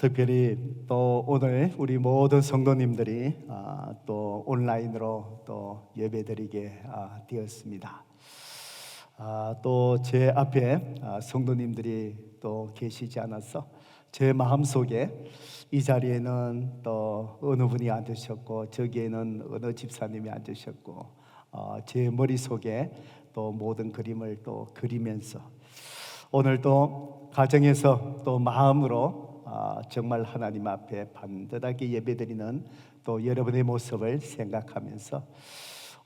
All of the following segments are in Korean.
특별히 또 오늘 우리 모든 성도님들이 또 온라인으로 또 예배드리게 되었습니다. 또 제 앞에 성도님들이 또 계시지 않아서 제 마음속에 이 자리에는 또 어느 분이 앉으셨고 저기에는 어느 집사님이 앉으셨고 제 머릿속에 또 모든 그림을 또 그리면서 오늘 또 가정에서 또 마음으로 정말 하나님 앞에 반듯하게 예배드리는 또 여러분의 모습을 생각하면서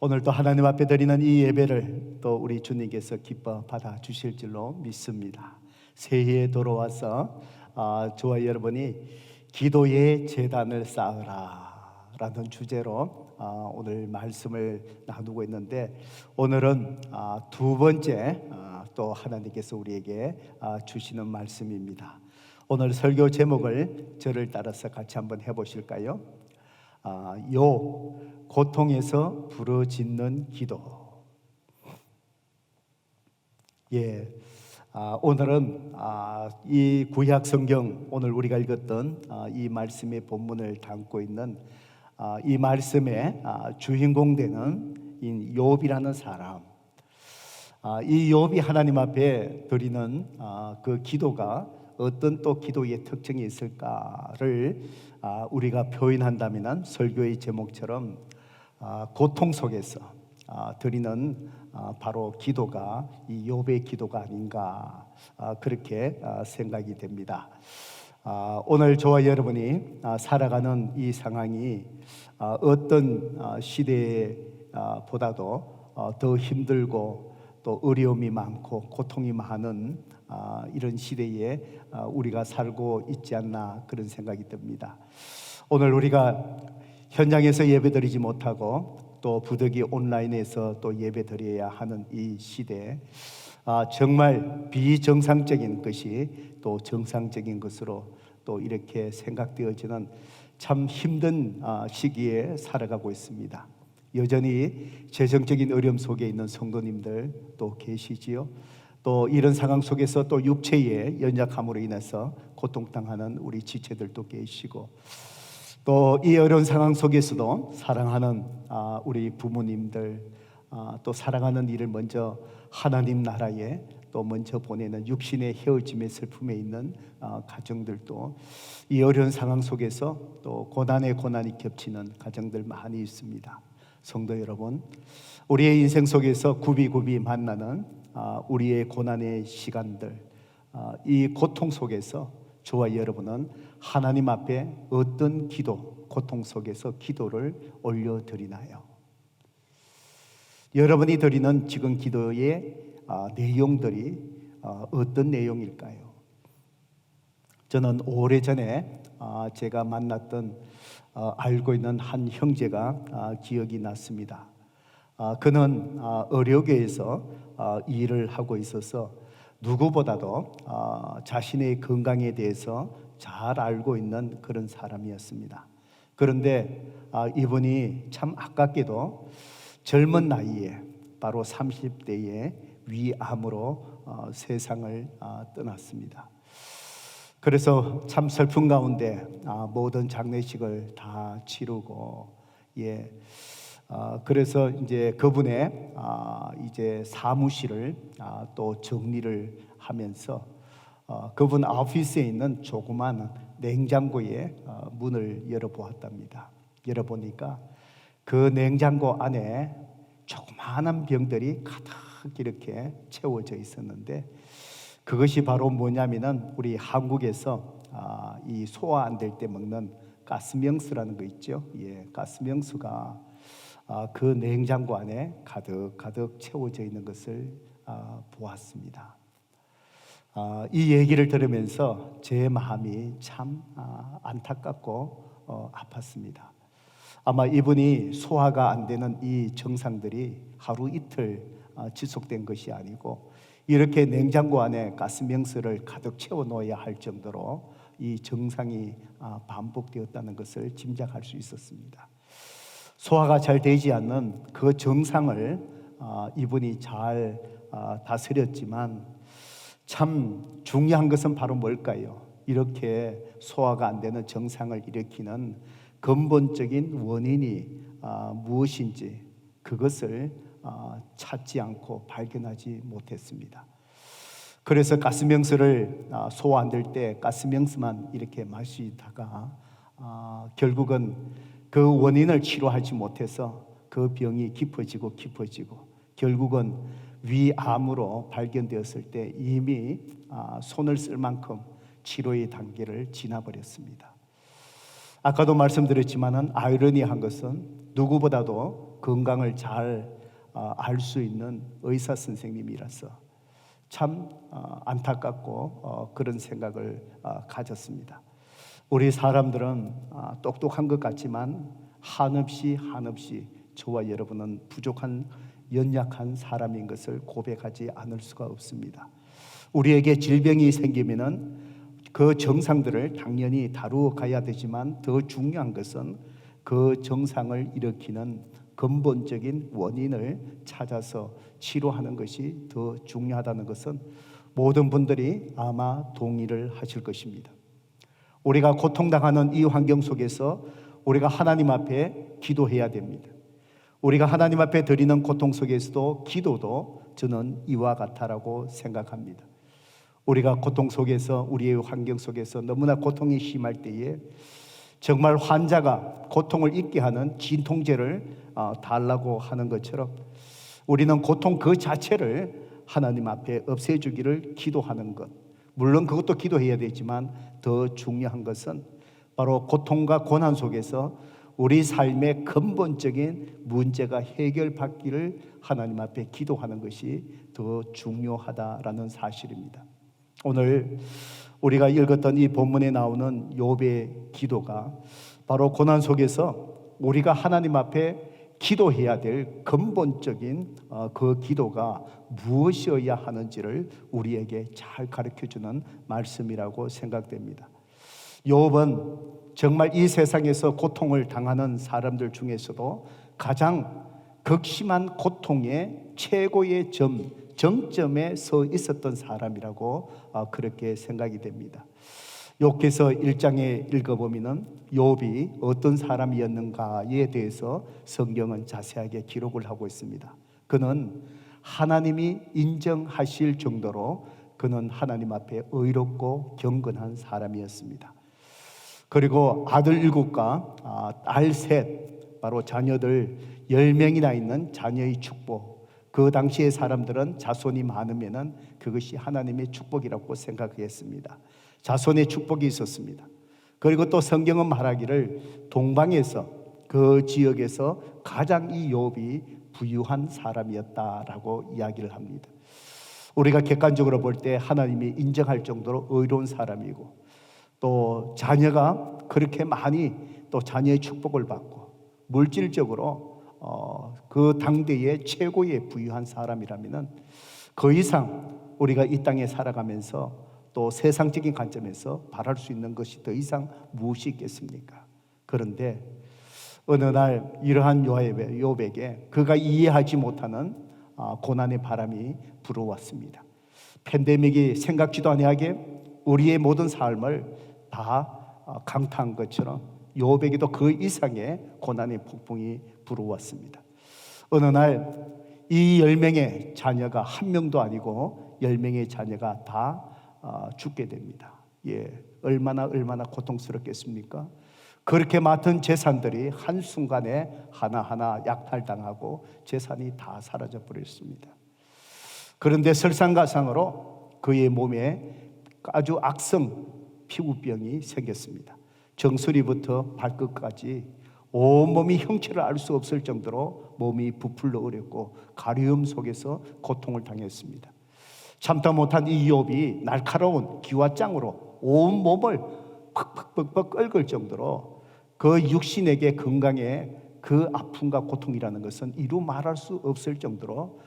오늘 또 하나님 앞에 드리는 이 예배를 또 우리 주님께서 기뻐 받아 주실 줄로 믿습니다. 새해에 돌아와서 저와 여러분이 기도의 제단을 쌓으라 라는 주제로 오늘 말씀을 나누고 있는데, 오늘은 두 번째 또 하나님께서 우리에게 주시는 말씀입니다. 오늘 설교 제목을 저를 따라서 같이 한번 해보실까요? 고통에서 부르짖는 기도. 오늘은 이 구약 성경, 오늘 우리가 읽었던 이 말씀의 본문을 담고 있는 이 말씀의 주인공 되는 이 욥이라는 사람, 이 욥이 하나님 앞에 드리는 그 기도가 어떤 또 기도의 특징이 있을까를 우리가 표현한다면 설교의 제목처럼 고통 속에서 드리는 바로 기도가 이 욥의 기도가 아닌가, 그렇게 생각이 됩니다. 오늘 저와 여러분이 살아가는 이 상황이 어떤 시대보다도 더 힘들고 또 어려움이 많고 고통이 많은 이런 시대에 우리가 살고 있지 않나, 그런 생각이 듭니다. 오늘 우리가 현장에서 예배드리지 못하고 또 부득이 온라인에서 또 예배드려야 하는 이 시대, 정말 비정상적인 것이 또 정상적인 것으로 또 이렇게 생각되어지는 참 힘든 시기에 살아가고 있습니다. 여전히 재정적인 어려움 속에 있는 성도님들 또 계시지요. 또 이런 상황 속에서 또 육체의 연약함으로 인해서 고통당하는 우리 지체들도 계시고, 또 이 어려운 상황 속에서도 사랑하는 우리 부모님들, 또 사랑하는 이를 먼저 하나님 나라에 또 먼저 보내는 육신의 헤어짐의 슬픔에 있는 가정들도 이 어려운 상황 속에서 또 고난에 고난이 겹치는 가정들 많이 있습니다. 성도 여러분, 우리의 인생 속에서 굽이굽이 만나는 우리의 고난의 시간들, 이 고통 속에서 저와 여러분은 하나님 앞에 어떤 기도, 고통 속에서 기도를 올려드리나요? 여러분이 드리는 지금 기도의 내용들이 어떤 내용일까요? 저는 오래전에 제가 만났던 알고 있는 한 형제가 기억이 났습니다. 그는 의료계에서 일을 하고 있어서 누구보다도 자신의 건강에 대해서 잘 알고 있는 그런 사람이었습니다. 그런데 이분이 참 아깝게도 젊은 나이에 바로 30대에 위암으로 세상을 떠났습니다. 그래서 참 슬픈 가운데 모든 장례식을 다 치르고, 그래서 이제 그분의 이제 사무실을 또 정리를 하면서 그분 오피스에 있는 조그만 냉장고의 문을 열어보았답니다. 열어보니까 그 냉장고 안에 조그마한 병들이 가득 이렇게 채워져 있었는데, 그것이 바로 뭐냐면은 우리 한국에서 이 소화 안 될 때 먹는 가스명수라는 거 있죠. 가스명수가 그 냉장고 안에 가득 채워져 있는 것을 보았습니다. 이 얘기를 들으면서 제 마음이 참 안타깝고 아팠습니다. 아마 이분이 소화가 안 되는 이 증상들이 하루 이틀 지속된 것이 아니고, 이렇게 냉장고 안에 가스명수를 가득 채워 놓아야 할 정도로 이 증상이 반복되었다는 것을 짐작할 수 있었습니다. 소화가 잘 되지 않는 그 증상을 이분이 잘 다스렸지만 참 중요한 것은 바로 뭘까요? 이렇게 소화가 안 되는 증상을 일으키는 근본적인 원인이 무엇인지 그것을 찾지 않고 발견하지 못했습니다. 그래서 가스명수를 소화 안 될 때 가스명수만 이렇게 마시다가 결국은 그 원인을 치료하지 못해서 그 병이 깊어지고 결국은 위암으로 발견되었을 때 이미 손을 쓸 만큼 치료의 단계를 지나버렸습니다. 아까도 말씀드렸지만은 아이러니한 것은 누구보다도 건강을 잘 알 수 있는 의사 선생님이라서 참 안타깝고 그런 생각을 가졌습니다. 우리 사람들은 똑똑한 것 같지만 한없이 저와 여러분은 부족한 연약한 사람인 것을 고백하지 않을 수가 없습니다. 우리에게 질병이 생기면은 그 증상들을 당연히 다루어 가야 되지만 더 중요한 것은 그 증상을 일으키는 근본적인 원인을 찾아서 치료하는 것이 더 중요하다는 것은 모든 분들이 아마 동의를 하실 것입니다. 우리가 고통당하는 이 환경 속에서 우리가 하나님 앞에 기도해야 됩니다. 우리가 하나님 앞에 드리는 고통 속에서도 기도도 저는 이와 같다라고 생각합니다. 우리가 고통 속에서 우리의 환경 속에서 너무나 고통이 심할 때에 정말 환자가 고통을 잊게 하는 진통제를 달라고 하는 것처럼 우리는 고통 그 자체를 하나님 앞에 없애주기를 기도하는 것, 물론 그것도 기도해야 되지만 더 중요한 것은 바로 고통과 고난 속에서 우리 삶의 근본적인 문제가 해결받기를 하나님 앞에 기도하는 것이 더 중요하다라는 사실입니다. 오늘 우리가 읽었던 이 본문에 나오는 욥의 기도가 바로 고난 속에서 우리가 하나님 앞에 기도해야 될 근본적인 그 기도가 무엇이어야 하는지를 우리에게 잘 가르쳐주는 말씀이라고 생각됩니다. 욥은 정말 이 세상에서 고통을 당하는 사람들 중에서도 가장 극심한 고통의 최고의 정점에 서 있었던 사람이라고 그렇게 생각이 됩니다. 욥기서 1장에 읽어보면 욥이 어떤 사람이었는가에 대해서 성경은 자세하게 기록을 하고 있습니다. 그는 하나님이 인정하실 정도로 그는 하나님 앞에 의롭고 경건한 사람이었습니다. 그리고 아들 7과 딸 3, 바로 자녀들 10명이나 있는 자녀의 축복. 그 당시의 사람들은 자손이 많으면 그것이 하나님의 축복이라고 생각했습니다. 자손의 축복이 있었습니다. 그리고 또 성경은 말하기를 동방에서 그 지역에서 가장 이 욥이 부유한 사람이었다라고 이야기를 합니다. 우리가 객관적으로 볼 때 하나님이 인정할 정도로 의로운 사람이고 또 자녀가 그렇게 많이 또 자녀의 축복을 받고 물질적으로 그 당대의 최고의 부유한 사람이라면 그 이상 우리가 이 땅에 살아가면서 또 세상적인 관점에서 바랄 수 있는 것이 더 이상 무엇이 있겠습니까? 그런데 어느 날 이러한 욥에게 그가 이해하지 못하는 고난의 바람이 불어왔습니다. 팬데믹이 생각지도 아니하게 우리의 모든 삶을 다 강타한 것처럼 욥에게도 그 이상의 고난의 폭풍이 불어왔습니다. 어느 날 이 10명의 자녀가 한 명도 아니고 10명의 자녀가 다 죽게 됩니다. 얼마나 고통스럽겠습니까? 그렇게 맡은 재산들이 한순간에 하나하나 약탈당하고 재산이 다 사라져 버렸습니다. 그런데 설상가상으로 그의 몸에 아주 악성 피부병이 생겼습니다. 정수리부터 발끝까지 온몸이 형체를 알 수 없을 정도로 몸이 부풀러 어렸고 가려움 속에서 고통을 당했습니다. 참다 못한 이 욥이 날카로운 기와장으로 온 몸을 퍽퍽 끓을 정도로 그 육신에게 건강에 그 아픔과 고통이라는 것은 이루 말할 수 없을 정도로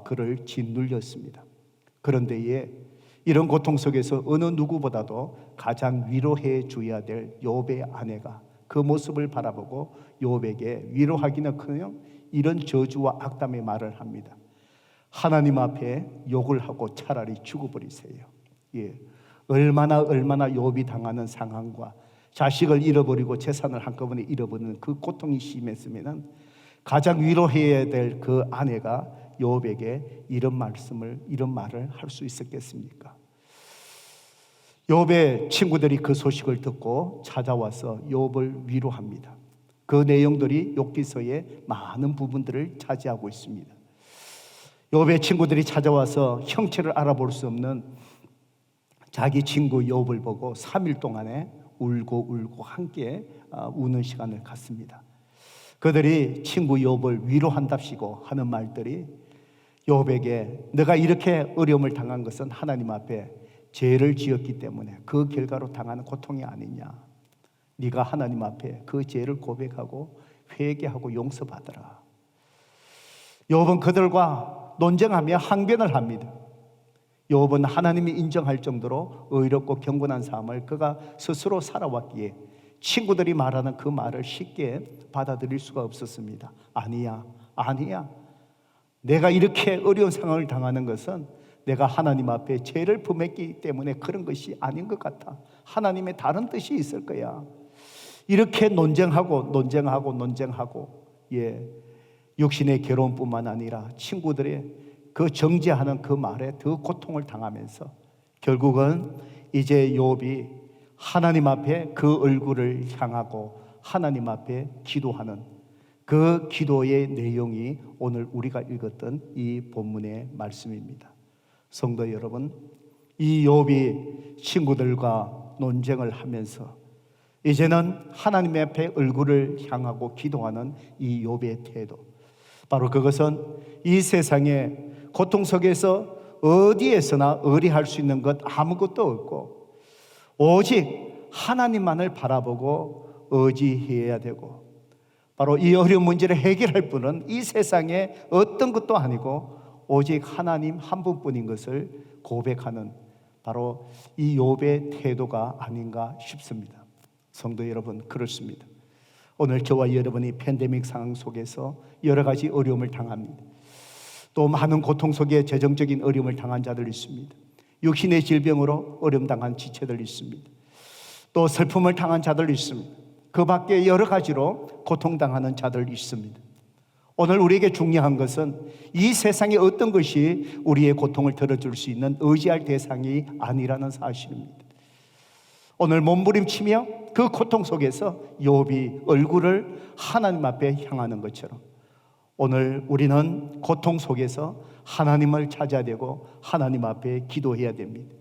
그를 짓눌렸습니다. 그런데 이런 고통 속에서 어느 누구보다도 가장 위로해 줘야 될 욥의 아내가 그 모습을 바라보고 욥에게 위로하기는커녕 이런 저주와 악담의 말을 합니다. 하나님 앞에 욕을 하고 차라리 죽어버리세요. 얼마나 욥이 당하는 상황과 자식을 잃어버리고 재산을 한꺼번에 잃어버리는 그 고통이 심했으면 가장 위로해야 될 그 아내가 욥에게 이런 말을 할 수 있었겠습니까? 욥의 친구들이 그 소식을 듣고 찾아와서 욥을 위로합니다. 그 내용들이 욥기서의 많은 부분들을 차지하고 있습니다. 욥의 친구들이 찾아와서 형체를 알아볼 수 없는 자기 친구 욥을 보고 3일 동안에 울고 함께 우는 시간을 갖습니다. 그들이 친구 욥을 위로한답시고 하는 말들이 욥에게 너가 이렇게 어려움을 당한 것은 하나님 앞에 죄를 지었기 때문에 그 결과로 당하는 고통이 아니냐. 네가 하나님 앞에 그 죄를 고백하고 회개하고 용서받으라. 욥은 그들과 논쟁하며 항변을 합니다. 욥은 하나님이 인정할 정도로 의롭고 경건한 삶을 그가 스스로 살아왔기에 친구들이 말하는 그 말을 쉽게 받아들일 수가 없었습니다. 아니야. 내가 이렇게 어려운 상황을 당하는 것은 내가 하나님 앞에 죄를 범했기 때문에 그런 것이 아닌 것 같아. 하나님의 다른 뜻이 있을 거야. 이렇게 논쟁하고 육신의 괴로움뿐만 아니라 친구들의 그 정죄하는 그 말에 더 고통을 당하면서 결국은 이제 욥이 하나님 앞에 그 얼굴을 향하고 하나님 앞에 기도하는 그 기도의 내용이 오늘 우리가 읽었던 이 본문의 말씀입니다. 성도 여러분, 이 욥이 친구들과 논쟁을 하면서 이제는 하나님 앞에 얼굴을 향하고 기도하는 이 욥의 태도, 바로 그것은 이 세상에 고통 속에서 어디에서나 의리할 수 있는 것 아무것도 없고 오직 하나님만을 바라보고 의지해야 되고, 바로 이 어려운 문제를 해결할 분은 이 세상에 어떤 것도 아니고 오직 하나님 한 분뿐인 것을 고백하는 바로 이 욥의 태도가 아닌가 싶습니다. 성도 여러분, 그렇습니다. 오늘 저와 여러분이 팬데믹 상황 속에서 여러 가지 어려움을 당합니다. 또 많은 고통 속에 재정적인 어려움을 당한 자들 있습니다. 육신의 질병으로 어려움 당한 지체들 있습니다. 또 슬픔을 당한 자들 있습니다. 그 밖에 여러 가지로 고통당하는 자들 있습니다. 오늘 우리에게 중요한 것은 이 세상의 어떤 것이 우리의 고통을 덜어줄 수 있는 의지할 대상이 아니라는 사실입니다. 오늘 몸부림치며 그 고통 속에서 욥이 얼굴을 하나님 앞에 향하는 것처럼 오늘 우리는 고통 속에서 하나님을 찾아야 되고 하나님 앞에 기도해야 됩니다.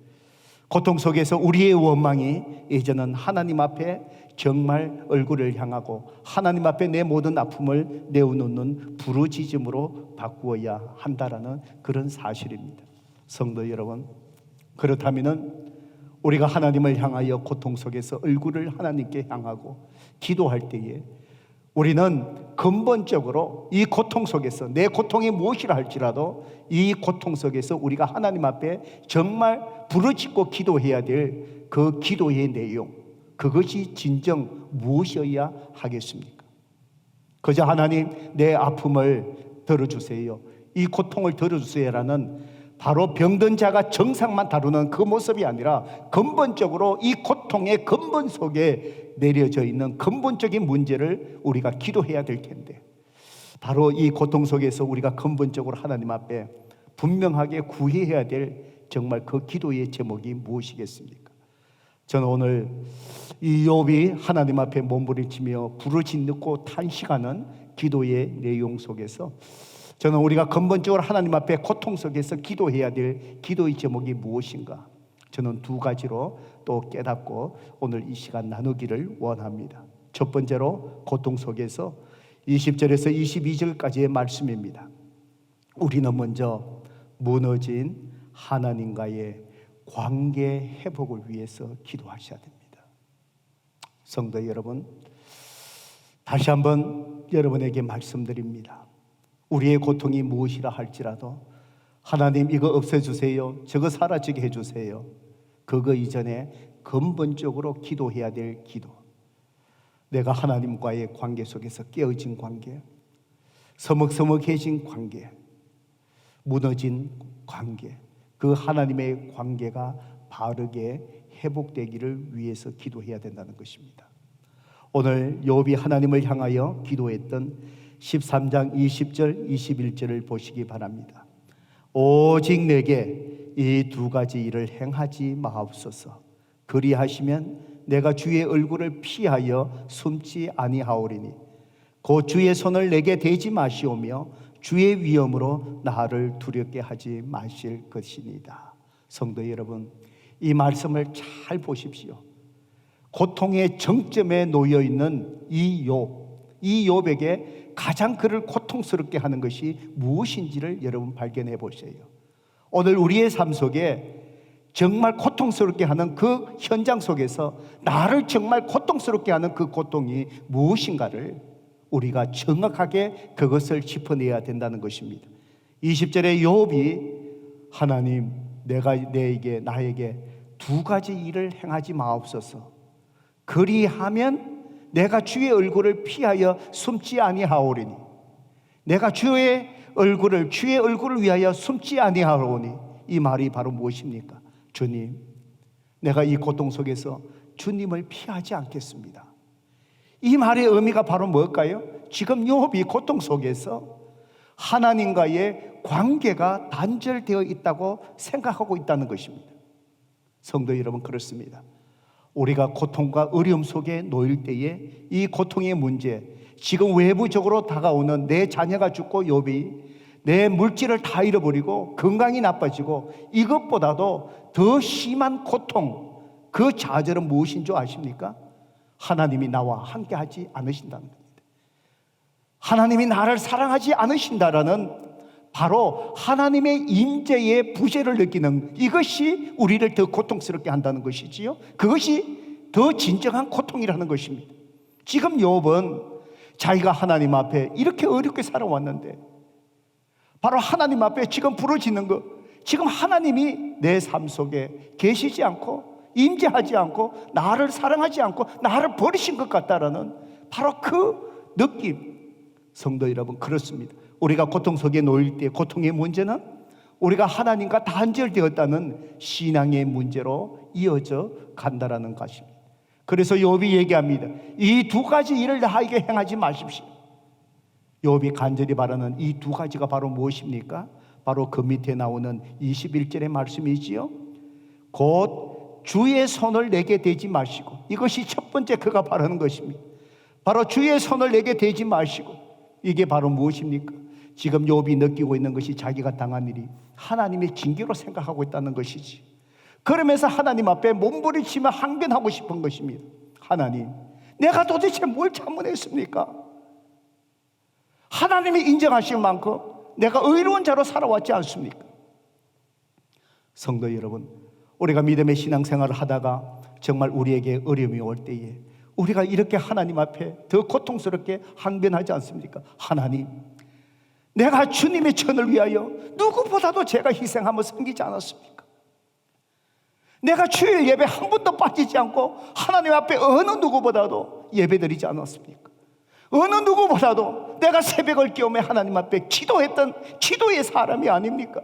고통 속에서 우리의 원망이 이제는 하나님 앞에 정말 얼굴을 향하고 하나님 앞에 내 모든 아픔을 내어놓는 부르짖음으로 바꾸어야 한다라는 그런 사실입니다. 성도 여러분, 그렇다면 우리가 하나님을 향하여 고통 속에서 얼굴을 하나님께 향하고 기도할 때에 우리는 근본적으로 이 고통 속에서 내 고통이 무엇이라 할지라도 이 고통 속에서 우리가 하나님 앞에 정말 부르짖고 기도해야 될 그 기도의 내용, 그것이 진정 무엇이어야 하겠습니까? 그저 하나님 내 아픔을 덜어주세요, 이 고통을 덜어주세요라는 바로 병든 자가 정상만 다루는 그 모습이 아니라 근본적으로 이 고통의 근본 속에 내려져 있는 근본적인 문제를 우리가 기도해야 될 텐데, 바로 이 고통 속에서 우리가 근본적으로 하나님 앞에 분명하게 구해야 될 정말 그 기도의 제목이 무엇이겠습니까? 저는 오늘 이 욥이 하나님 앞에 몸부림치며 부르짖고 탄식하는 기도의 내용 속에서 저는 우리가 근본적으로 하나님 앞에 고통 속에서 기도해야 될 기도의 제목이 무엇인가, 저는 두 가지로 또 깨닫고 오늘 이 시간 나누기를 원합니다. 첫 번째로 고통 속에서 20절에서 22절까지의 말씀입니다. 우리는 먼저 무너진 하나님과의 관계 회복을 위해서 기도하셔야 됩니다. 성도 여러분, 다시 한번 여러분에게 말씀드립니다. 우리의 고통이 무엇이라 할지라도 하나님 이거 없애주세요, 저거 사라지게 해주세요, 그거 이전에 근본적으로 기도해야 될 기도, 내가 하나님과의 관계 속에서 깨어진 관계, 서먹서먹해진 관계, 무너진 관계, 그 하나님의 관계가 바르게 회복되기를 위해서 기도해야 된다는 것입니다. 오늘 욥이 하나님을 향하여 기도했던 13장 20절 21절을 보시기 바랍니다. 오직 내게 이 두 가지 일을 행하지 마옵소서. 그리하시면 내가 주의 얼굴을 피하여 숨지 아니하오리니 곧 주의 손을 내게 대지 마시오며 주의 위엄으로 나를 두렵게 하지 마실 것이니이다. 성도 여러분, 이 말씀을 잘 보십시오. 고통의 정점에 놓여 있는 이 욥에게 가장 그를 고통스럽게 하는 것이 무엇인지를 여러분 발견해 보세요. 오늘 우리의 삶 속에 정말 고통스럽게 하는 그 현장 속에서 나를 정말 고통스럽게 하는 그 고통이 무엇인가를 우리가 정확하게 그것을 짚어내야 된다는 것입니다. 20절에 욥이 하나님, 내가 나에게 두 가지 일을 행하지 마옵소서. 그리하면 내가 주의 얼굴을 피하여 숨지 아니하오리니 내가 주의 얼굴을 위하여 숨지 아니하오니 이 말이 바로 무엇입니까? 주님, 내가 이 고통 속에서 주님을 피하지 않겠습니다. 이 말의 의미가 바로 뭘까요? 지금 욥이 고통 속에서 하나님과의 관계가 단절되어 있다고 생각하고 있다는 것입니다. 성도 여러분, 그렇습니다. 우리가 고통과 어려움 속에 놓일 때에 이 고통의 문제, 지금 외부적으로 다가오는 내 자녀가 죽고 욥이 내 물질을 다 잃어버리고 건강이 나빠지고 이것보다도 더 심한 고통, 그 좌절은 무엇인 줄 아십니까? 하나님이 나와 함께 하지 않으신다는 겁니다. 하나님이 나를 사랑하지 않으신다라는 바로 하나님의 임재의 부재를 느끼는 이것이 우리를 더 고통스럽게 한다는 것이지요. 그것이 더 진정한 고통이라는 것입니다. 지금 욥은 자기가 하나님 앞에 이렇게 어렵게 살아왔는데 바로 하나님 앞에 지금 부러지는 것, 지금 하나님이 내 삶 속에 계시지 않고 임재하지 않고 나를 사랑하지 않고 나를 버리신 것 같다라는 바로 그 느낌. 성도 여러분, 그렇습니다. 우리가 고통 속에 놓일 때 고통의 문제는 우리가 하나님과 단절되었다는 신앙의 문제로 이어져 간다라는 것입니다. 그래서 욥이 얘기합니다. 이 두 가지 일을 나에게 행하지 마십시오. 욥이 간절히 바라는 이 두 가지가 바로 무엇입니까? 바로 그 밑에 나오는 21절의 말씀이지요. 곧 주의 손을 내게 대지 마시고, 이것이 첫 번째 그가 바라는 것입니다. 바로 주의 손을 내게 대지 마시고, 이게 바로 무엇입니까? 지금 욥이 느끼고 있는 것이 자기가 당한 일이 하나님의 징계로 생각하고 있다는 것이지. 그러면서 하나님 앞에 몸부림치며 항변하고 싶은 것입니다. 하나님, 내가 도대체 뭘 잘못했습니까? 하나님이 인정하실 만큼 내가 의로운 자로 살아왔지 않습니까? 성도 여러분, 우리가 믿음의 신앙생활을 하다가 정말 우리에게 어려움이 올 때에 우리가 이렇게 하나님 앞에 더 고통스럽게 항변하지 않습니까? 하나님, 내가 주님의 천을 위하여 누구보다도 제가 희생하며 섬기지 않았습니까? 내가 주일 예배 한 번도 빠지지 않고 하나님 앞에 어느 누구보다도 예배드리지 않았습니까? 어느 누구보다도 내가 새벽을 깨우며 하나님 앞에 기도했던 기도의 사람이 아닙니까?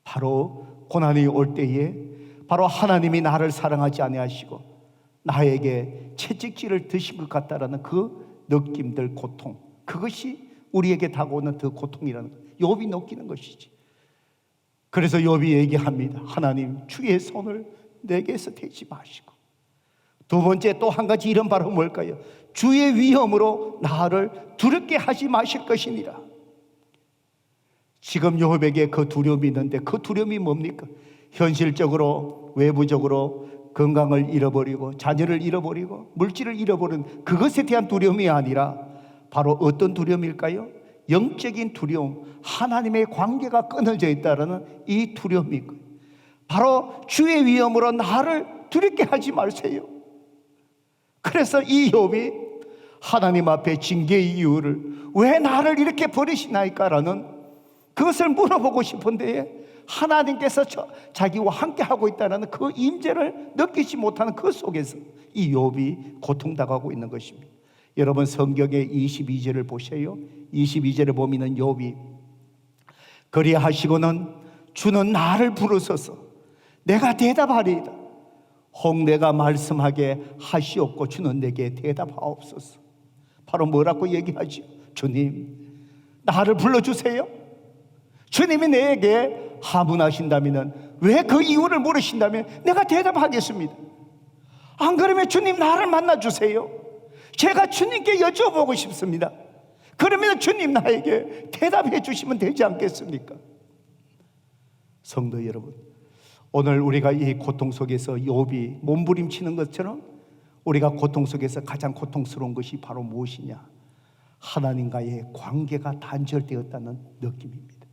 바로 고난이 올 때에 바로 하나님이 나를 사랑하지 아니하시고 나에게 채찍질을 드신 것 같다라는 그 느낌들, 고통, 그것이 우리에게 다가오는 더 고통이라는 거예요. 욥이 느끼는 것이지. 그래서 욥이 얘기합니다. 하나님, 주의 손을 내게서 대지 마시고. 두 번째 또 한 가지 이런 바로 뭘까요? 주의 위엄으로 나를 두렵게 하지 마실 것이니라. 지금 욥에게 그 두려움이 있는데 그 두려움이 뭡니까? 현실적으로, 외부적으로 건강을 잃어버리고 자녀를 잃어버리고 물질을 잃어버린 그것에 대한 두려움이 아니라 바로 어떤 두려움일까요? 영적인 두려움, 하나님의 관계가 끊어져 있다는 이 두려움이 있고요. 바로 주의 위엄으로 나를 두렵게 하지 마세요. 그래서 이 욥이 하나님 앞에 징계의 이유를 왜 나를 이렇게 버리시나이까라는 그것을 물어보고 싶은데 하나님께서 자기와 함께하고 있다는 그 임재를 느끼지 못하는 그 속에서 이 욥이 고통당하고 있는 것입니다. 여러분, 성경의 22절을 보세요. 22절에 보면은 욥이 그리하시고는 주는 나를 부르소서 내가 대답하리이다. 혹 내가 말씀하게 하시옵고 주는 내게 대답하옵소서. 바로 뭐라고 얘기하죠? 주님, 나를 불러주세요. 주님이 내게 하문하신다면, 왜 그 이유를 물으신다면 내가 대답하겠습니다. 안 그러면 주님 나를 만나주세요. 제가 주님께 여쭤보고 싶습니다. 그러면 주님 나에게 대답해 주시면 되지 않겠습니까? 성도 여러분, 오늘 우리가 이 고통 속에서 욥이 몸부림치는 것처럼 우리가 고통 속에서 가장 고통스러운 것이 바로 무엇이냐? 하나님과의 관계가 단절되었다는 느낌입니다.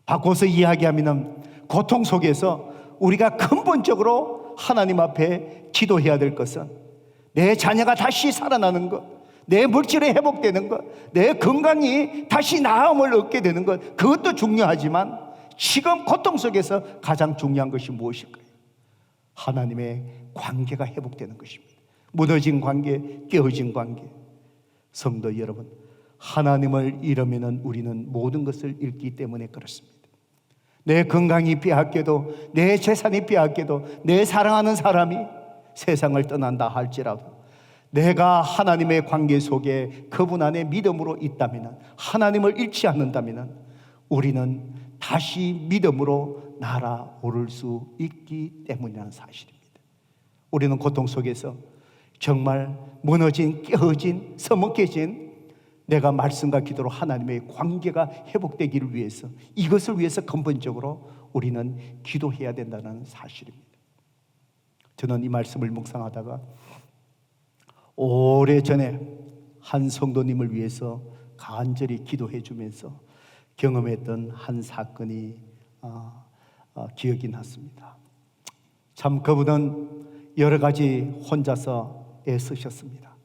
바꿔서 이야기하면 고통 속에서 우리가 근본적으로 하나님 앞에 기도해야 될 것은 내 자녀가 다시 살아나는 것, 내 물질이 회복되는 것, 내 건강이 다시 나음을 얻게 되는 것, 그것도 중요하지만 지금 고통 속에서 가장 중요한 것이 무엇일까요? 하나님의 관계가 회복되는 것입니다. 무너진 관계, 깨어진 관계. 성도 여러분, 하나님을 잃으면 우리는 모든 것을 잃기 때문에 그렇습니다. 내 건강이 빼앗겨도, 내 재산이 빼앗겨도, 내 사랑하는 사람이 세상을 떠난다 할지라도 내가 하나님의 관계 속에 그분 안에 믿음으로 있다면, 하나님을 잃지 않는다면 우리는 다시 믿음으로 날아오를 수 있기 때문이라는 사실입니다. 우리는 고통 속에서 정말 무너진, 깨어진, 서먹해진 내가 말씀과 기도로 하나님의 관계가 회복되기를 위해서, 이것을 위해서 근본적으로 우리는 기도해야 된다는 사실입니다. 저는 이 말씀을 묵상하다가 오래전에 한 성도님을 위해서 간절히 기도해 주면서 경험했던 한 사건이 기억이 났습니다. 참 그분은 여러 가지 혼자서 애쓰셨습니다.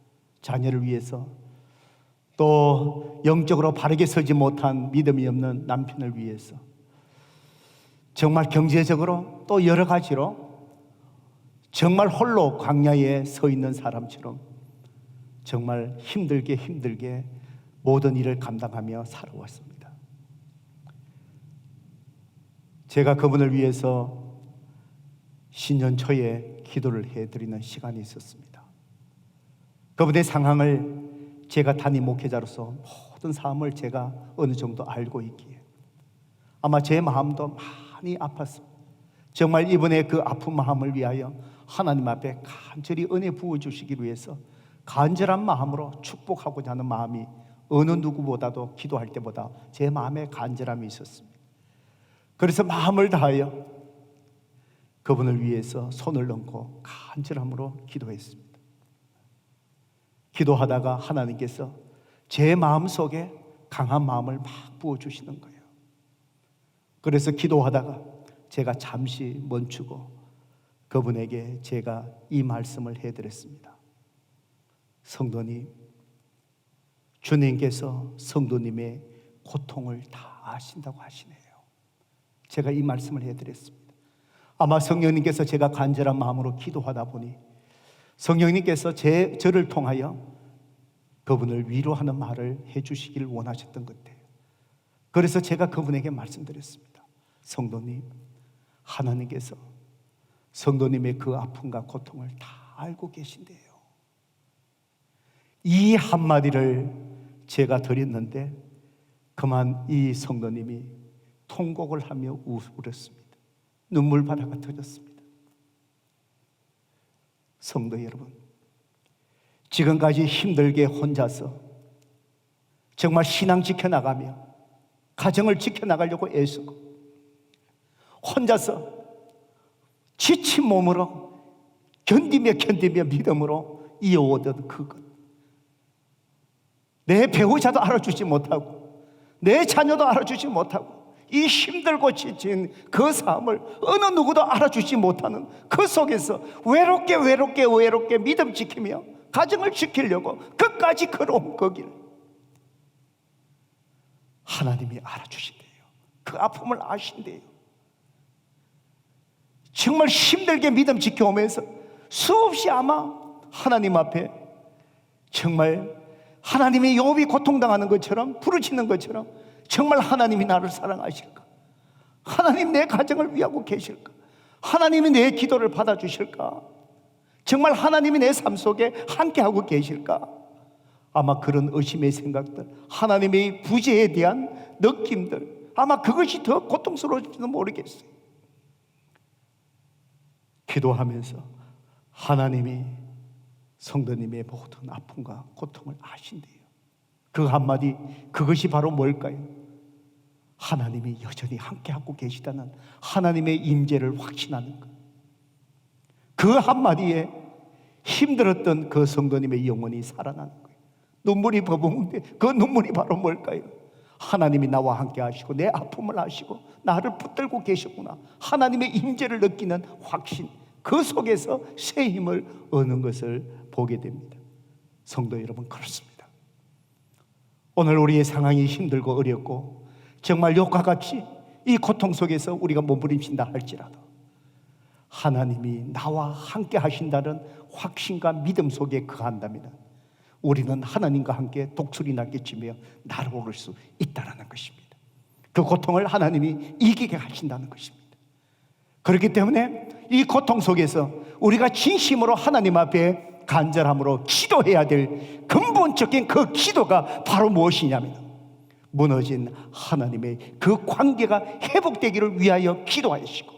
자녀를 위해서, 또 영적으로 바르게 서지 못한 믿음이 없는 남편을 위해서, 정말 경제적으로 또 여러 가지로 정말 홀로 광야에 서 있는 사람처럼 정말 힘들게 모든 일을 감당하며 살아왔습니다. 제가 그분을 위해서 신년 초에 기도를 해드리는 시간이 있었습니다. 그분의 상황을 제가 담임 목회자로서 모든 삶을 제가 어느 정도 알고 있기에 아마 제 마음도 많이 아팠습니다. 정말 이번에 그 아픈 마음을 위하여 하나님 앞에 간절히 은혜 부어주시기 위해서 간절한 마음으로 축복하고자 하는 마음이 어느 누구보다도 기도할 때보다 제 마음에 간절함이 있었습니다. 그래서 마음을 다하여 그분을 위해서 손을 얹고 간절함으로 기도했습니다. 기도하다가 하나님께서 제 마음속에 강한 마음을 막 부어주시는 거예요. 그래서 기도하다가 제가 잠시 멈추고 그분에게 제가 이 말씀을 해드렸습니다. 성도님, 주님께서 성도님의 고통을 다 아신다고 하시네요. 제가 이 말씀을 해드렸습니다. 아마 성령님께서 제가 간절한 마음으로 기도하다 보니 성령님께서 저를 통하여 그분을 위로하는 말을 해주시기를 원하셨던 것 같아요. 그래서 제가 그분에게 말씀드렸습니다. 성도님, 하나님께서 성도님의 그 아픔과 고통을 다 알고 계신대요. 이 한마디를 제가 드렸는데 그만 이 성도님이 통곡을 하며 울었습니다. 눈물바다가 터졌습니다. 성도 여러분, 지금까지 힘들게 혼자서 정말 신앙 지켜나가며 가정을 지켜나가려고 애쓰고 혼자서 지친 몸으로 견디며 믿음으로 이어오던 그것, 내 배우자도 알아주지 못하고 내 자녀도 알아주지 못하고 이 힘들고 지친 그 삶을 어느 누구도 알아주지 못하는 그 속에서 외롭게 믿음 지키며 가정을 지키려고 끝까지 걸어온 그 길, 하나님이 알아주신대요. 그 아픔을 아신대요. 정말 힘들게 믿음 지켜오면서 수없이 아마 하나님 앞에 정말 하나님이 욥이 고통당하는 것처럼 부르짖는 것처럼 정말 하나님이 나를 사랑하실까? 하나님 내 가정을 위하고 계실까? 하나님이 내 기도를 받아주실까? 정말 하나님이 내 삶 속에 함께하고 계실까? 아마 그런 의심의 생각들, 하나님의 부재에 대한 느낌들, 아마 그것이 더 고통스러울지도 모르겠어요. 기도하면서 하나님이 성도님의 모든 아픔과 고통을 아신대요. 그 한마디, 그것이 바로 뭘까요? 하나님이 여전히 함께하고 계시다는 하나님의 임재를 확신하는 것. 그 한마디에 힘들었던 그 성도님의 영혼이 살아나는 거예요. 눈물이 버벅는데 그 눈물이 바로 뭘까요? 하나님이 나와 함께 하시고 내 아픔을 아시고 나를 붙들고 계셨구나. 하나님의 임재를 느끼는 확신, 그 속에서 새 힘을 얻는 것을 보게 됩니다. 성도 여러분, 그렇습니다. 오늘 우리의 상황이 힘들고 어렵고 정말 욕과 같이 이 고통 속에서 우리가 몸부림친다 할지라도 하나님이 나와 함께 하신다는 확신과 믿음 속에 거한다면 우리는 하나님과 함께 독수리 날개치며 날아오를 수 있다는 것입니다. 그 고통을 하나님이 이기게 하신다는 것입니다. 그렇기 때문에 이 고통 속에서 우리가 진심으로 하나님 앞에 간절함으로 기도해야 될 근본적인 그 기도가 바로 무엇이냐면 무너진 하나님의 그 관계가 회복되기를 위하여 기도하시고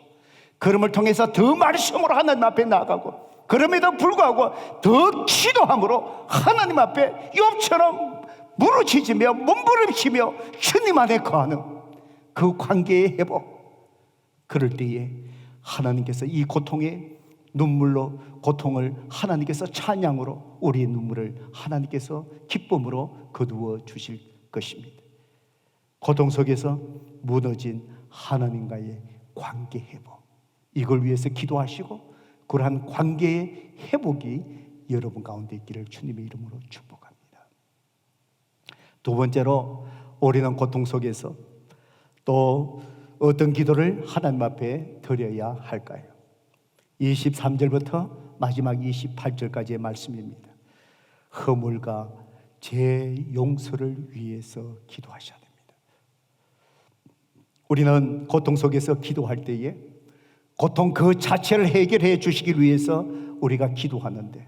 그럼을 통해서 더 말씀으로 하나님 앞에 나아가고 그럼에도 불구하고 더 기도함으로 하나님 앞에 욥처럼 무너지며 몸부림치며 주님 안에 거하는 그 관계의 회복. 그럴 때에 하나님께서 이 고통의 눈물로 고통을 하나님께서 찬양으로 우리의 눈물을 하나님께서 기쁨으로 거두어 주실 것입니다. 고통 속에서 무너진 하나님과의 관계 회복, 이걸 위해서 기도하시고 그러한 관계의 회복이 여러분 가운데 있기를 주님의 이름으로 축복합니다. 두 번째로 우리는 고통 속에서 또 어떤 기도를 하나님 앞에 드려야 할까요? 23절부터 마지막 28절까지의 말씀입니다. 허물과 제 용서를 위해서 기도하셔야 됩니다. 우리는 고통 속에서 기도할 때에 고통 그 자체를 해결해 주시기 위해서 우리가 기도하는데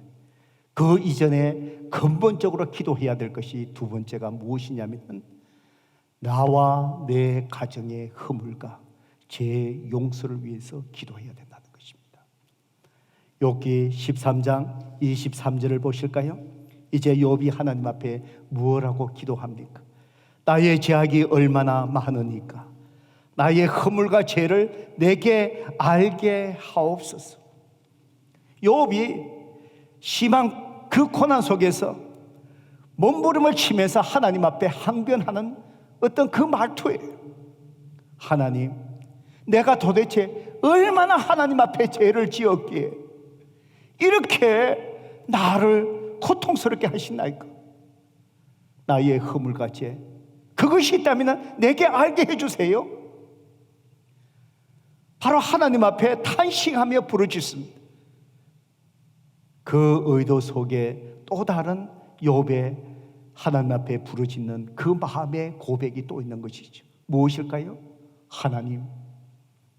그 이전에 근본적으로 기도해야 될 것이 두 번째가 무엇이냐면 나와 내 가정의 허물과 제 용서를 위해서 기도해야 된다는 것입니다. 욥기 13장 23절을 보실까요? 이제 욥이 하나님 앞에 무엇라고 기도합니까? 나의 죄악이 얼마나 많으니까 나의 허물과 죄를 내게 알게 하옵소서. 욥이 심한 그 고난 속에서 몸부림을 치면서 하나님 앞에 항변하는 어떤 그 말투예요. 하나님, 내가 도대체 얼마나 하나님 앞에 죄를 지었기에 이렇게 나를 고통스럽게 하시나이까? 나의 허물과 죄, 그것이 있다면 내게 알게 해주세요. 바로 하나님 앞에 탄식하며 부르짖습니다. 그 의도 속에 또 다른 욥의 하나님 앞에 부르짖는 그 마음의 고백이 또 있는 것이죠. 무엇일까요? 하나님,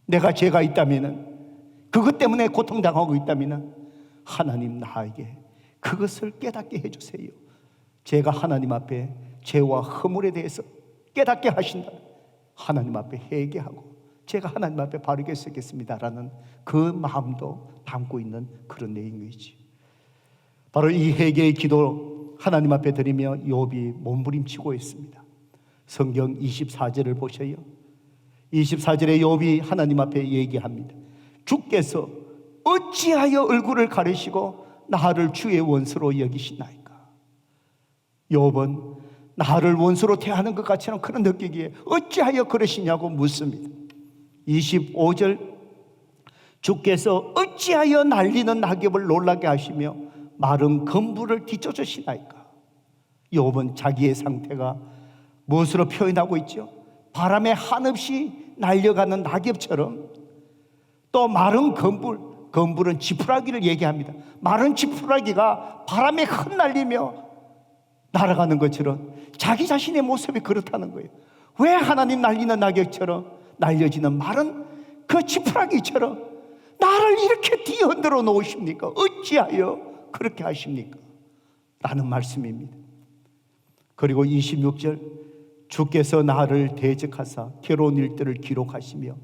내가 죄가 있다면, 그것 때문에 고통당하고 있다면 하나님 나에게 그것을 깨닫게 해주세요. 제가 하나님 앞에 죄와 허물에 대해서 깨닫게 하신다. 하나님 앞에 회개하고 제가 하나님 앞에 바르게 서겠습니다라는 그 마음도 담고 있는 그런 내용이지. 바로 이 회개의 기도 하나님 앞에 드리며 욥이 몸부림치고 있습니다. 성경 24절을 보셔요. 24절에 욥이 하나님 앞에 얘기합니다. 주께서 어찌하여 얼굴을 가리시고 나를 주의 원수로 여기시나이까? 욥은 나를 원수로 대하는 것 같이는 그런 느끼기에 어찌하여 그러시냐고 묻습니다. 25절, 주께서 어찌하여 날리는 낙엽을 놀라게 하시며 마른 검부를 뒤쫓으시나이까? 욥은 자기의 상태가 무엇으로 표현하고 있죠? 바람에 한없이 날려가는 낙엽처럼, 또 마른 검불, 검불은 지푸라기를 얘기합니다. 마른 지푸라기가 바람에 흩날리며 날아가는 것처럼 자기 자신의 모습이 그렇다는 거예요. 왜 하나님 날리는 낙엽처럼 날려지는 마른 그 지푸라기처럼 나를 이렇게 뒤흔들어 놓으십니까? 어찌하여 그렇게 하십니까? 라는 말씀입니다. 그리고 26절, 주께서 나를 대적하사 괴로운 일들을 기록하시며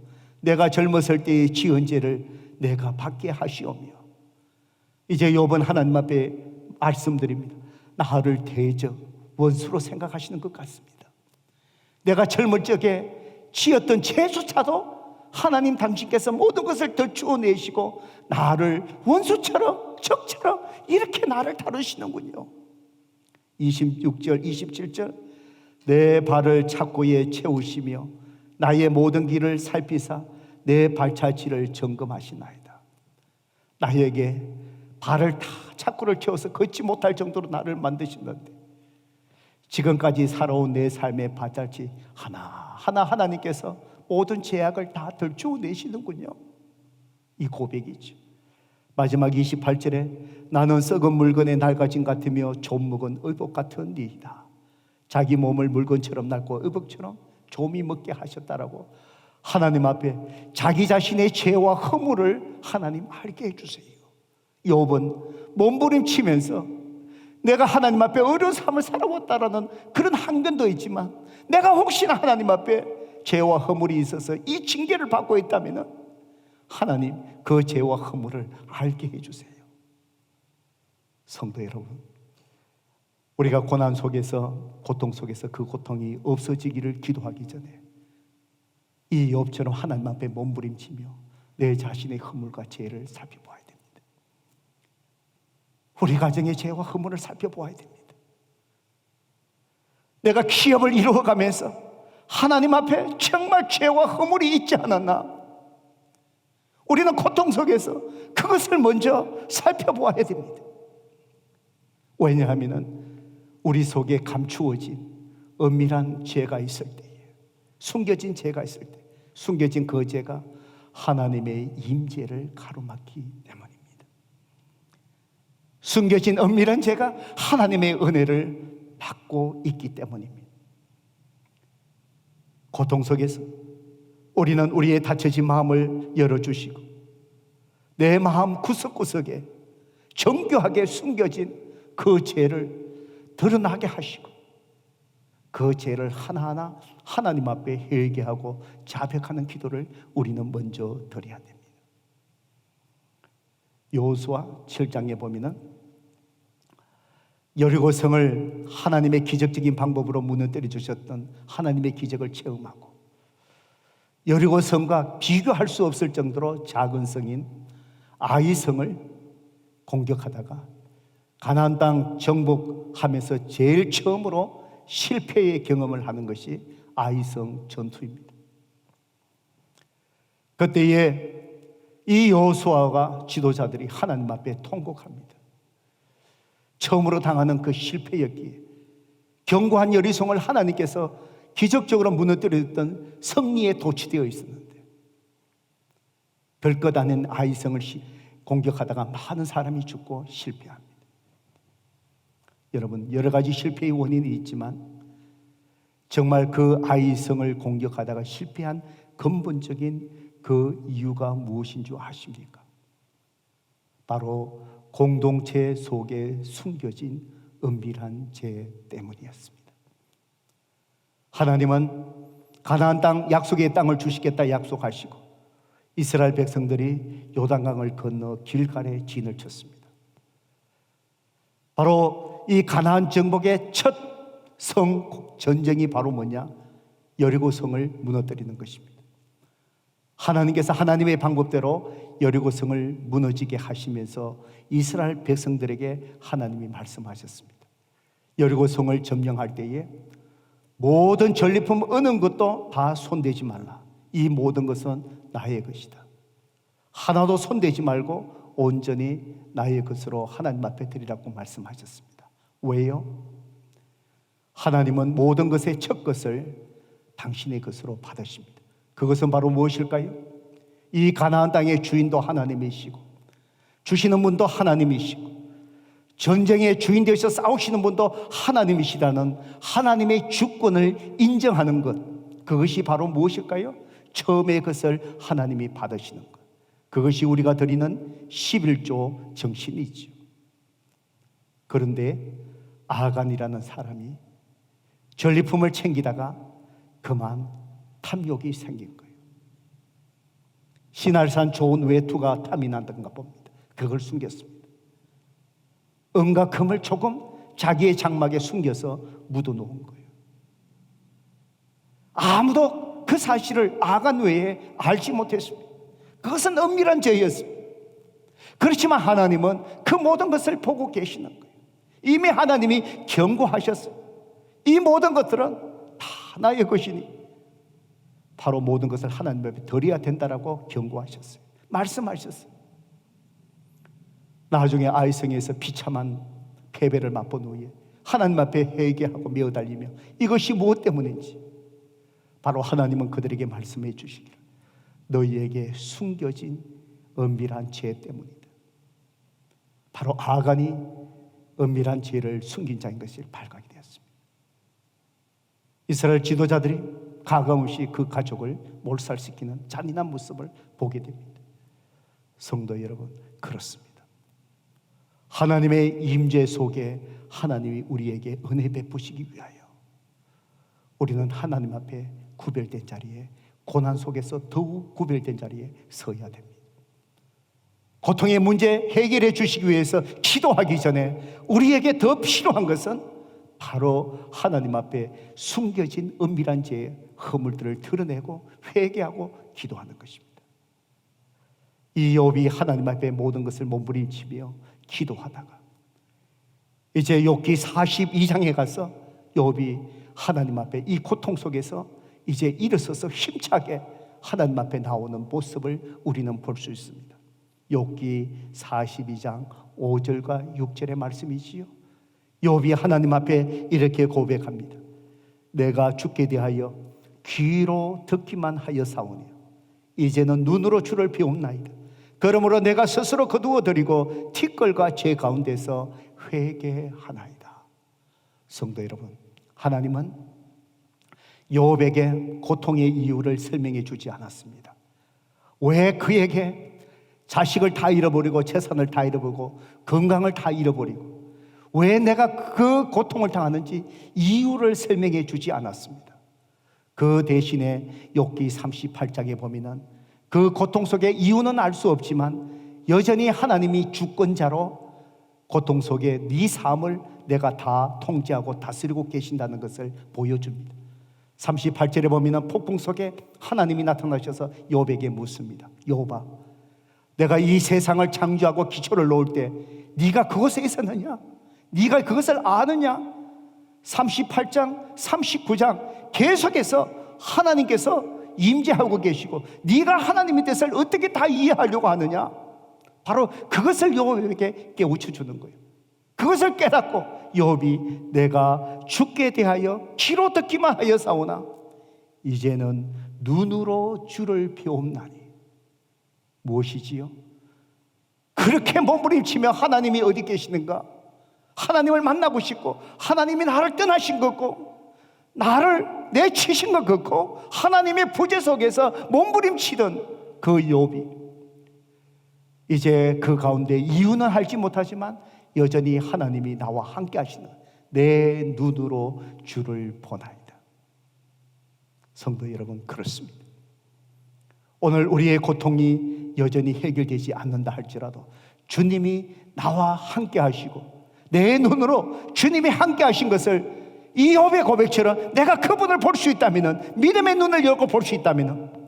내가 젊었을 때의 지은 죄를 내가 받게 하시오며. 이제 욥은 하나님 앞에 말씀드립니다. 나를 대적, 원수로 생각하시는 것 같습니다. 내가 젊을 적에 지었던 죄조차도 하나님 당신께서 모든 것을 덜추어내시고 나를 원수처럼 적처럼 이렇게 나를 다루시는군요. 26절 27절, 내 발을 착고에 채우시며 나의 모든 길을 살피사 내 발자취를 점검하시나이다. 나에게 발을 다 착고를 채워서 걷지 못할 정도로 나를 만드시는데 지금까지 살아온 내 삶의 발자취 하나하나 하나님께서 모든 죄악을 다 덜추어내시는군요. 이 고백이죠. 마지막 28절에 나는 썩은 물건에 낡아진 같으며 좀 묵은 의복 같은 니이다. 자기 몸을 물건처럼 낡고 의복처럼 좀이 먹게 하셨다라고 하나님 앞에 자기 자신의 죄와 허물을 하나님 알게 해주세요. 욥은 몸부림치면서 내가 하나님 앞에 어려운 삶을 살아왔다라는 그런 한견도 있지만 내가 혹시나 하나님 앞에 죄와 허물이 있어서 이 징계를 받고 있다면 하나님 그 죄와 허물을 알게 해주세요. 성도 여러분, 우리가 고난 속에서, 고통 속에서 그 고통이 없어지기를 기도하기 전에 이 욥처럼 하나님 앞에 몸부림치며 내 자신의 허물과 죄를 살펴보아야 됩니다. 우리 가정의 죄와 허물을 살펴보아야 됩니다. 내가 기업을 이루어가면서 하나님 앞에 정말 죄와 허물이 있지 않았나? 우리는 고통 속에서 그것을 먼저 살펴보아야 됩니다. 왜냐하면 우리 속에 감추어진 은밀한 죄가 있을 때에, 숨겨진 죄가 있을 때, 숨겨진 그 죄가 하나님의 임재를 가로막기 때문입니다. 숨겨진 은밀한 죄가 하나님의 은혜를 받고 있기 때문입니다. 고통 속에서 우리는 우리의 닫혀진 마음을 열어주시고 내 마음 구석구석에 정교하게 숨겨진 그 죄를 드러나게 하시고 그 죄를 하나하나 하나님 앞에 회개하고 자백하는 기도를 우리는 먼저 드려야 됩니다. 여호수아 7장에 보면은 여리고성을 하나님의 기적적인 방법으로 무너뜨려 주셨던 하나님의 기적을 체험하고 여리고성과 비교할 수 없을 정도로 작은 성인 아이성을 공격하다가 가나안 땅 정복하면서 제일 처음으로 실패의 경험을 하는 것이 아이성 전투입니다. 그때에 이 여호수아가 지도자들이 하나님 앞에 통곡합니다. 처음으로 당하는 그 실패였기에 견고한 여리성을 하나님께서 기적적으로 무너뜨렸던 승리에 도취되어 있었는데 별것 아닌 아이성을 공격하다가 많은 사람이 죽고 실패합니다. 여러분, 여러 가지 실패의 원인이 있지만 정말 그 아이성을 공격하다가 실패한 근본적인 그 이유가 무엇인 줄 아십니까? 바로 공동체 속에 숨겨진 은밀한 죄 때문이었습니다. 하나님은 가나안 땅, 약속의 땅을 주시겠다 약속하시고 이스라엘 백성들이 요단강을 건너 길갈에 진을 쳤습니다. 바로 이 가나안 정복의 첫 성 전쟁이 바로 뭐냐? 여리고성을 무너뜨리는 것입니다. 하나님께서 하나님의 방법대로 여리고성을 무너지게 하시면서 이스라엘 백성들에게 하나님이 말씀하셨습니다. 여리고성을 점령할 때에 모든 전리품 얻는 것도 다 손대지 말라. 이 모든 것은 나의 것이다. 하나도 손대지 말고 온전히 나의 것으로 하나님 앞에 드리라고 말씀하셨습니다. 왜요? 하나님은 모든 것의 첫 것을 당신의 것으로 받으십니다. 그것은 바로 무엇일까요? 이 가나안 땅의 주인도 하나님이시고 주시는 분도 하나님이시고 전쟁의 주인 되셔 싸우시는 분도 하나님이시라는 하나님의 주권을 인정하는 것, 그것이 바로 무엇일까요? 처음의 것을 하나님이 받으시는 것. 그것이 우리가 드리는 11조 정신이지요. 그런데 아간이라는 사람이 전리품을 챙기다가 그만 탐욕이 생긴 거예요. 시날산 좋은 외투가 탐이 난던가 봅니다. 그걸 숨겼습니다. 은과 금을 조금 자기의 장막에 숨겨서 묻어놓은 거예요. 아무도 그 사실을 아간 외에 알지 못했습니다. 그것은 은밀한 죄였습니다. 그렇지만 하나님은 그 모든 것을 보고 계시는 거예요. 이미 하나님이 경고하셨어요. 이 모든 것들은 다 나의 것이니 바로 모든 것을 하나님 앞에 드려야 된다라고 경고하셨어요. 말씀하셨어요. 나중에 아이성에서 비참한 패배를 맛본 후에 하나님 앞에 회개하고 메어달리며 이것이 무엇 때문인지 바로 하나님은 그들에게 말씀해 주시기를 너희에게 숨겨진 은밀한 죄 때문이다. 바로 아간이 은밀한 죄를 숨긴 자인 것이 발각이 되었습니다. 이스라엘 지도자들이 가감없이 그 가족을 몰살시키는 잔인한 모습을 보게 됩니다. 성도 여러분, 그렇습니다. 하나님의 임재 속에 하나님이 우리에게 은혜 베푸시기 위하여 우리는 하나님 앞에 구별된 자리에, 고난 속에서 더욱 구별된 자리에 서야 됩니다. 고통의 문제 해결해 주시기 위해서 기도하기 전에 우리에게 더 필요한 것은 바로 하나님 앞에 숨겨진 은밀한 죄의 허물들을 드러내고 회개하고 기도하는 것입니다. 이 욥이 하나님 앞에 모든 것을 몸부림치며 기도하다가 이제 욥기 42장에 가서 욥이 하나님 앞에 이 고통 속에서 이제 일어서서 힘차게 하나님 앞에 나오는 모습을 우리는 볼 수 있습니다. 욥기 42장 5절과 6절의 말씀이지요. 욥이 하나님 앞에 이렇게 고백합니다. 내가 주께 대하여 귀로 듣기만 하여 사오니 이제는 눈으로 주를 배움나이다. 그러므로 내가 스스로 거두어 드리고 티끌과 제 가운데서 회개하나이다. 성도 여러분, 하나님은 욥에게 고통의 이유를 설명해 주지 않았습니다. 왜 그에게 자식을 다 잃어버리고 재산을 다 잃어버리고 건강을 다 잃어버리고 왜 내가 그 고통을 당하는지 이유를 설명해 주지 않았습니다. 그 대신에 욥기 38장에 보면은 그 고통 속의 이유는 알 수 없지만 여전히 하나님이 주권자로 고통 속에 네 삶을 내가 다 통제하고 다스리고 계신다는 것을 보여줍니다. 38절에 보면은 폭풍 속에 하나님이 나타나셔서 욥에게 묻습니다. 욥아, 내가 이 세상을 창조하고 기초를 놓을 때 네가 그것에 있었느냐? 네가 그것을 아느냐? 38장, 39장 계속해서 하나님께서 임재하고 계시고 네가 하나님의 뜻을 어떻게 다 이해하려고 하느냐? 바로 그것을 욥에게 깨우쳐주는 거예요. 그것을 깨닫고 욥이 내가 주께 대하여 귀로 듣기만 하여 사오나 이제는 눈으로 주를 배움나니. 무엇이지요? 그렇게 몸부림치며 하나님이 어디 계시는가? 하나님을 만나고 싶고 하나님이 나를 떠나신 거고 나를 내치신 것 같고 하나님의 부재 속에서 몸부림치던 그 욥이 이제 그 가운데 이유는 알지 못하지만 여전히 하나님이 나와 함께 하시는 내 눈으로 주를 보나이다. 성도 여러분, 그렇습니다. 오늘 우리의 고통이 여전히 해결되지 않는다 할지라도 주님이 나와 함께 하시고 내 눈으로 주님이 함께 하신 것을 이 욥의 고백처럼 내가 그분을 볼 수 있다면, 믿음의 눈을 열고 볼 수 있다면,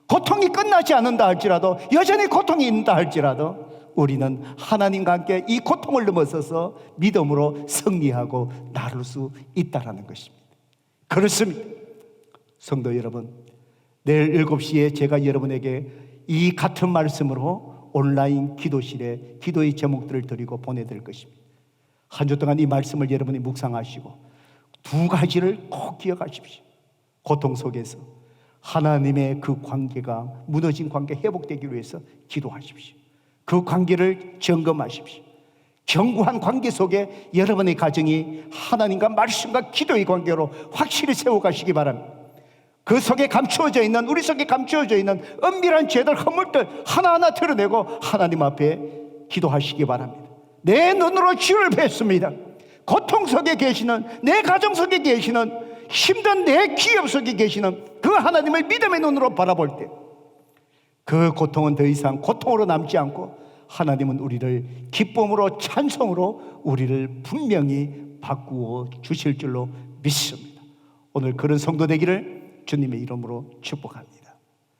고통이 끝나지 않는다 할지라도, 여전히 고통이 있다 할지라도 우리는 하나님과 함께 이 고통을 넘어서서 믿음으로 승리하고 나를 수 있다라는 것입니다. 그렇습니다. 성도 여러분, 내일 7시에 제가 여러분에게 이 같은 말씀으로 온라인 기도실에 기도의 제목들을 드리고 보내드릴 것입니다. 한 주 동안 이 말씀을 여러분이 묵상하시고 두 가지를 꼭 기억하십시오. 고통 속에서 하나님의 그 관계가, 무너진 관계 회복되기 위해서 기도하십시오. 그 관계를 점검하십시오. 견고한 관계 속에 여러분의 가정이 하나님과 말씀과 기도의 관계로 확실히 세워가시기 바랍니다. 그 속에 감추어져 있는, 우리 속에 감추어져 있는 은밀한 죄들, 허물들 하나하나 드러내고 하나님 앞에 기도하시기 바랍니다. 내 눈으로 주를 뵙습니다. 고통 속에 계시는, 내 가정 속에 계시는, 힘든 내 기업 속에 계시는 그 하나님을 믿음의 눈으로 바라볼 때 그 고통은 더 이상 고통으로 남지 않고 하나님은 우리를 기쁨으로, 찬송으로 우리를 분명히 바꾸어 주실 줄로 믿습니다. 오늘 그런 성도 되기를 주님의 이름으로 축복합니다.